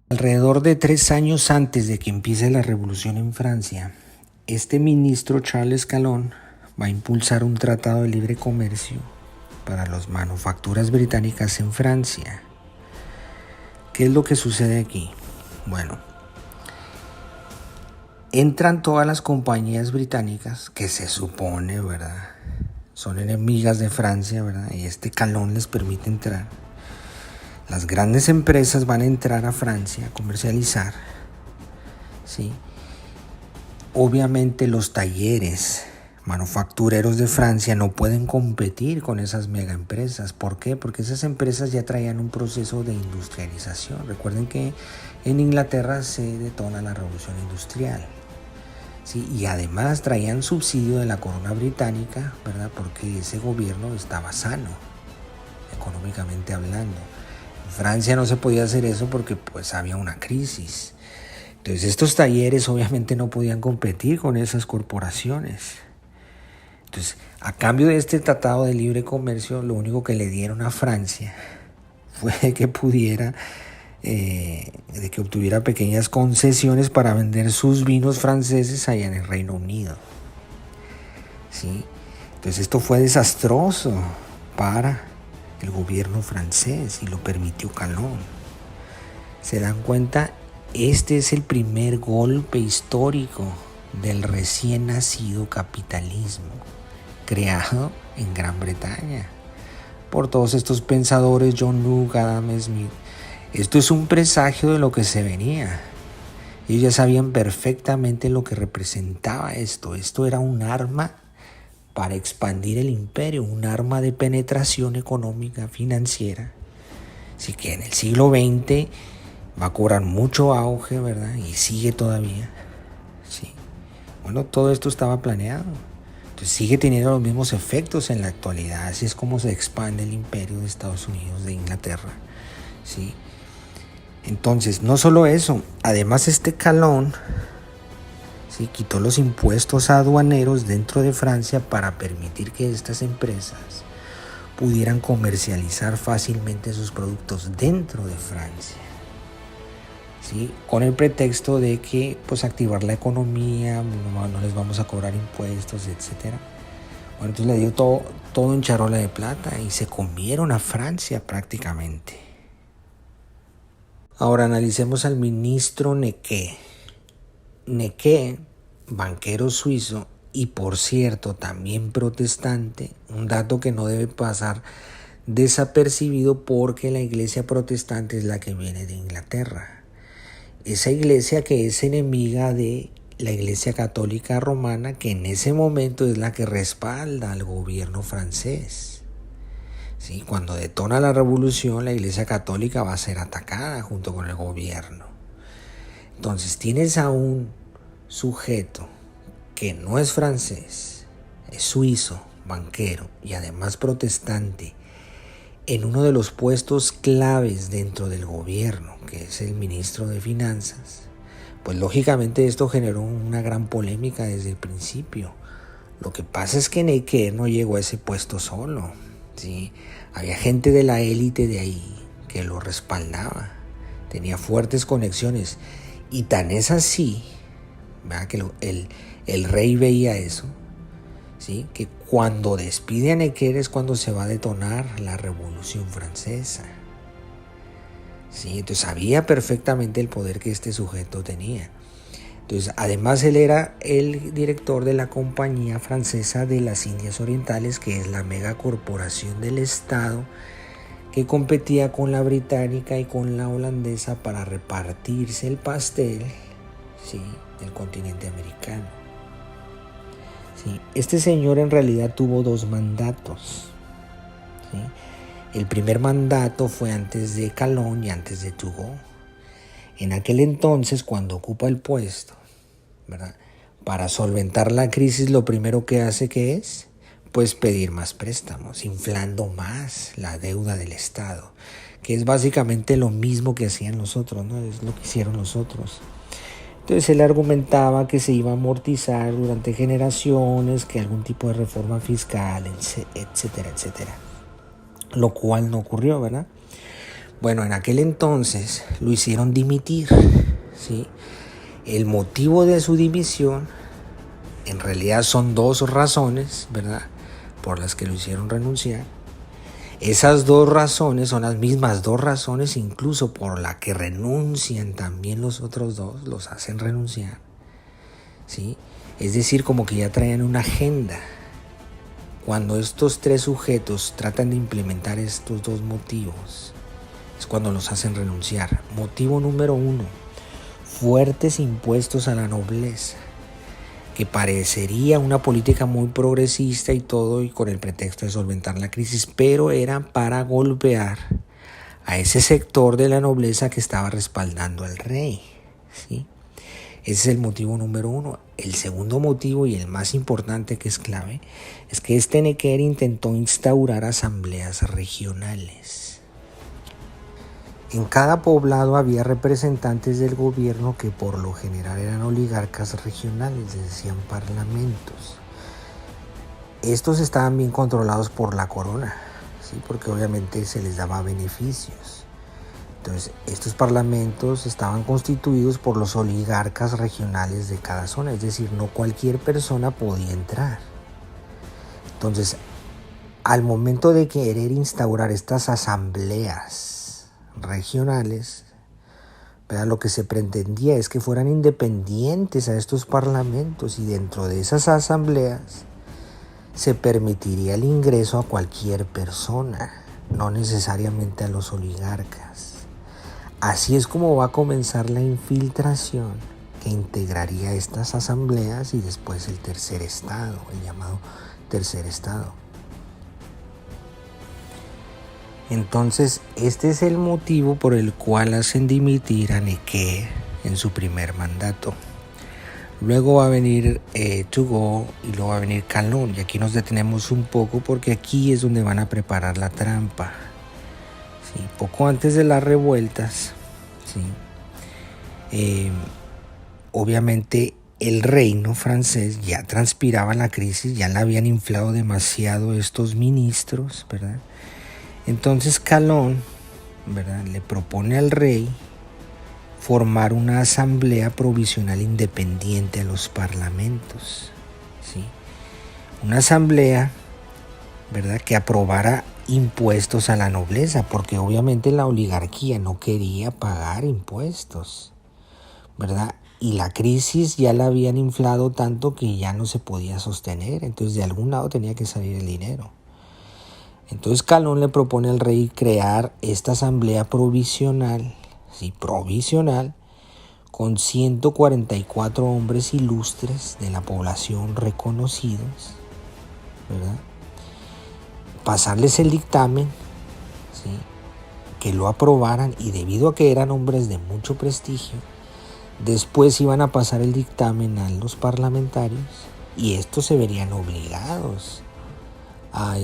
Alrededor de 3 años antes de que empiece la revolución en Francia, este ministro Charles Calón va a impulsar un tratado de libre comercio para las manufacturas británicas en Francia. ¿Qué es lo que sucede aquí? Bueno, entran todas las compañías británicas que se supone, ¿verdad?, son enemigas de Francia, ¿verdad? Y este Calón les permite entrar. Las grandes empresas van a entrar a Francia a comercializar, ¿sí? Obviamente los talleres manufactureros de Francia no pueden competir con esas mega empresas. ¿Por qué? Porque esas empresas ya traían un proceso de industrialización. Recuerden que en Inglaterra se detona la revolución industrial, ¿sí? Y además traían subsidio de la corona británica, ¿verdad? Porque ese gobierno estaba sano, económicamente hablando. En Francia no se podía hacer eso porque pues había una crisis. Entonces estos talleres obviamente no podían competir con esas corporaciones. Entonces, a cambio de este tratado de libre comercio, lo único que le dieron a Francia fue que pudiera, de que obtuviera pequeñas concesiones para vender sus vinos franceses allá en el Reino Unido, ¿sí? Entonces esto fue desastroso para el gobierno francés y lo permitió Calón. ¿Se dan cuenta? Este es el primer golpe histórico del recién nacido capitalismo creado en Gran Bretaña por todos estos pensadores, John Locke, Adam Smith. Esto es un presagio de lo que se venía. Ellos ya sabían perfectamente lo que representaba esto. Esto era un arma para expandir el imperio, un arma de penetración económica, financiera. Así que en el siglo XX va a cobrar mucho auge, ¿verdad? Y sigue todavía, ¿sí? Bueno, todo esto estaba planeado. Entonces sigue teniendo los mismos efectos en la actualidad. Así es como se expande el imperio de Estados Unidos, de Inglaterra, ¿sí? Entonces, no solo eso, además este Calón, ¿sí?, quitó los impuestos aduaneros dentro de Francia para permitir que estas empresas pudieran comercializar fácilmente sus productos dentro de Francia, ¿sí?, con el pretexto de que pues activar la economía, no les vamos a cobrar impuestos, etcétera. Bueno, entonces le dio todo en charola de plata y se comieron a Francia prácticamente. Ahora analicemos al ministro Necquet. Necquet, banquero suizo y por cierto también protestante, un dato que no debe pasar desapercibido porque la iglesia protestante es la que viene de Inglaterra. Esa iglesia que es enemiga de la iglesia católica romana, que en ese momento es la que respalda al gobierno francés. ¿Sí? Cuando detona la revolución, la iglesia católica va a ser atacada junto con el gobierno. Entonces tienes a un sujeto que no es francés, es suizo, banquero y además protestante, en uno de los puestos claves dentro del gobierno, que es el ministro de Finanzas. Pues lógicamente esto generó una gran polémica desde el principio. Lo que pasa es que Necquet no llegó a ese puesto solo, ¿sí? Había gente de la élite de ahí que lo respaldaba, tenía fuertes conexiones, y tan es así, ¿verdad?, que el rey veía eso, ¿sí?, que cuando despide a Necquet es cuando se va a detonar la Revolución Francesa, ¿sí? Entonces sabía perfectamente el poder que este sujeto tenía. Entonces, además él era el director de la Compañía Francesa de las Indias Orientales, que es la megacorporación del Estado que competía con la británica y con la holandesa para repartirse el pastel, ¿sí?, del continente americano. ¿Sí? Este señor en realidad tuvo 2 mandatos, ¿sí? El primer mandato fue antes de Calón y antes de Turgot. En aquel entonces, cuando ocupa el puesto, ¿verdad?, para solventar la crisis, lo primero que hace, ¿qué es? Pues pedir más préstamos, inflando más la deuda del Estado, que es básicamente lo mismo que hacían los otros, ¿no? Es lo que hicieron los otros. Entonces él argumentaba que se iba a amortizar durante generaciones, que algún tipo de reforma fiscal, etcétera, etcétera. Lo cual no ocurrió, ¿verdad? Bueno, en aquel entonces lo hicieron dimitir, ¿sí? El motivo de su dimisión, en realidad son dos razones, ¿verdad?, por las que lo hicieron renunciar. Esas dos razones son las mismas dos razones incluso por las que renuncian también los otros dos, los hacen renunciar, ¿sí? Es decir, como que ya traían una agenda. Cuando estos tres sujetos tratan de implementar estos dos motivos, es cuando los hacen renunciar. Motivo número 1, fuertes impuestos a la nobleza, que parecería una política muy progresista y todo, y con el pretexto de solventar la crisis, pero era para golpear a ese sector de la nobleza que estaba respaldando al rey, ¿sí? Ese es el motivo número 1. El segundo motivo, y el más importante, que es clave, es que este Necker intentó instaurar asambleas regionales. En cada poblado había representantes del gobierno que por lo general eran oligarcas regionales, les decían parlamentos. Estos estaban bien controlados por la corona, ¿sí?, porque obviamente se les daba beneficios. Entonces, estos parlamentos estaban constituidos por los oligarcas regionales de cada zona, es decir, no cualquier persona podía entrar. Entonces, al momento de querer instaurar estas asambleas regionales, ¿verdad?, lo que se pretendía es que fueran independientes a estos parlamentos, y dentro de esas asambleas se permitiría el ingreso a cualquier persona, no necesariamente a los oligarcas. Así es como va a comenzar la infiltración que integraría estas asambleas y después el tercer estado, el llamado tercer estado. Entonces, este es el motivo por el cual hacen dimitir a Necker en su primer mandato. Luego va a venir Turgot y luego va a venir Calonne, y aquí nos detenemos un poco porque aquí es donde van a preparar la trampa. Sí, poco antes de las revueltas, ¿sí? Obviamente el reino francés ya transpiraba la crisis, ya la habían inflado demasiado estos ministros, ¿verdad? Entonces Calonne, ¿verdad?, le propone al rey formar una asamblea provisional independiente a los parlamentos, ¿sí? Una asamblea, ¿verdad?, que aprobara impuestos a la nobleza, porque obviamente la oligarquía no quería pagar impuestos, ¿verdad? Y la crisis ya la habían inflado tanto que ya no se podía sostener, entonces de algún lado tenía que salir el dinero. Entonces Calonne le propone al rey crear esta asamblea provisional, ¿sí?, provisional, con 144 hombres ilustres de la población reconocidos, ¿verdad? Pasarles el dictamen, ¿sí?, que lo aprobaran, y debido a que eran hombres de mucho prestigio, después iban a pasar el dictamen a los parlamentarios y estos se verían obligados a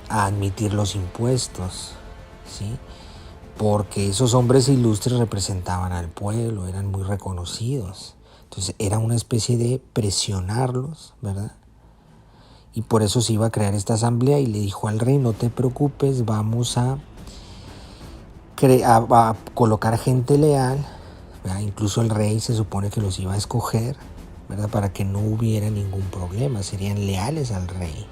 admitir los impuestos, ¿sí?, porque esos hombres ilustres representaban al pueblo, eran muy reconocidos. Entonces era una especie de presionarlos, ¿verdad? Y por eso se iba a crear esta asamblea, y le dijo al rey: no te preocupes, vamos a colocar gente leal, ¿verdad? Incluso el rey se supone que los iba a escoger, ¿verdad?, para que no hubiera ningún problema, serían leales al rey.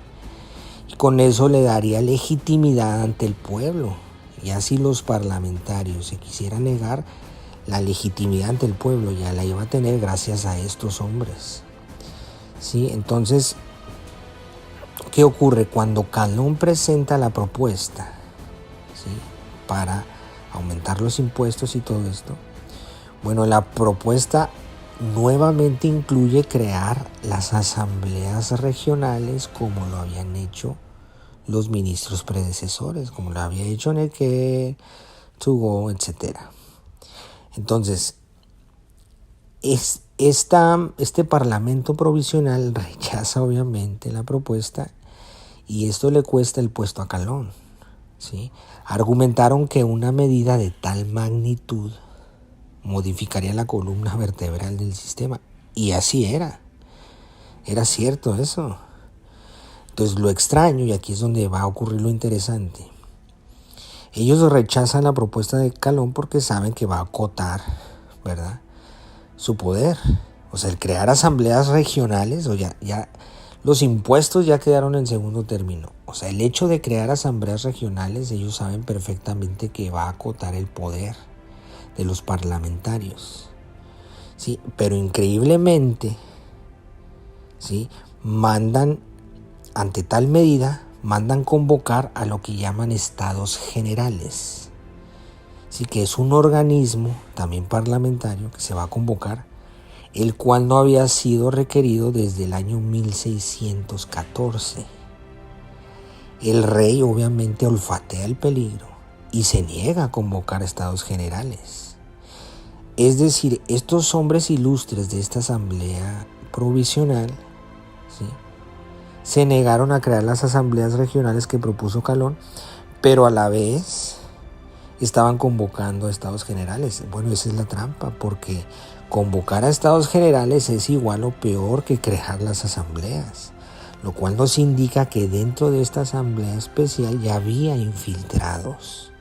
Y con eso le daría legitimidad ante el pueblo. Y así los parlamentarios se quisieran negar, la legitimidad ante el pueblo ya la iba a tener gracias a estos hombres, ¿sí? Entonces, ¿qué ocurre? Cuando Calonne presenta la propuesta, ¿sí?, para aumentar los impuestos y todo esto, bueno, la propuesta nuevamente incluye crear las asambleas regionales como lo habían hecho los ministros predecesores, como lo había hecho Necker, Turgot, etc. Entonces, este parlamento provisional rechaza obviamente la propuesta, y esto le cuesta el puesto a Calonne, ¿sí? Argumentaron que una medida de tal magnitud modificaría la columna vertebral del sistema, y así era cierto eso. Entonces, lo extraño, y aquí es donde va a ocurrir lo interesante, Ellos rechazan la propuesta de Calón porque saben que va a acotar, ¿verdad?, su poder. O sea, el crear asambleas regionales, o ya los impuestos ya quedaron en segundo término. O sea, el hecho de crear asambleas regionales, ellos saben perfectamente que va a acotar el poder de los parlamentarios. Sí, pero increíblemente, ¿sí?, ante tal medida, mandan convocar a lo que llaman estados generales. Sí, que es un organismo también parlamentario que se va a convocar, el cual no había sido requerido desde el año 1614. El rey obviamente olfatea el peligro y se niega a convocar estados generales. Es decir, estos hombres ilustres de esta asamblea provisional, ¿sí?, se negaron a crear las asambleas regionales que propuso Calón, pero a la vez estaban convocando a estados generales. Bueno, esa es la trampa, porque convocar a estados generales es igual o peor que crear las asambleas, lo cual nos indica que dentro de esta asamblea especial ya había infiltrados.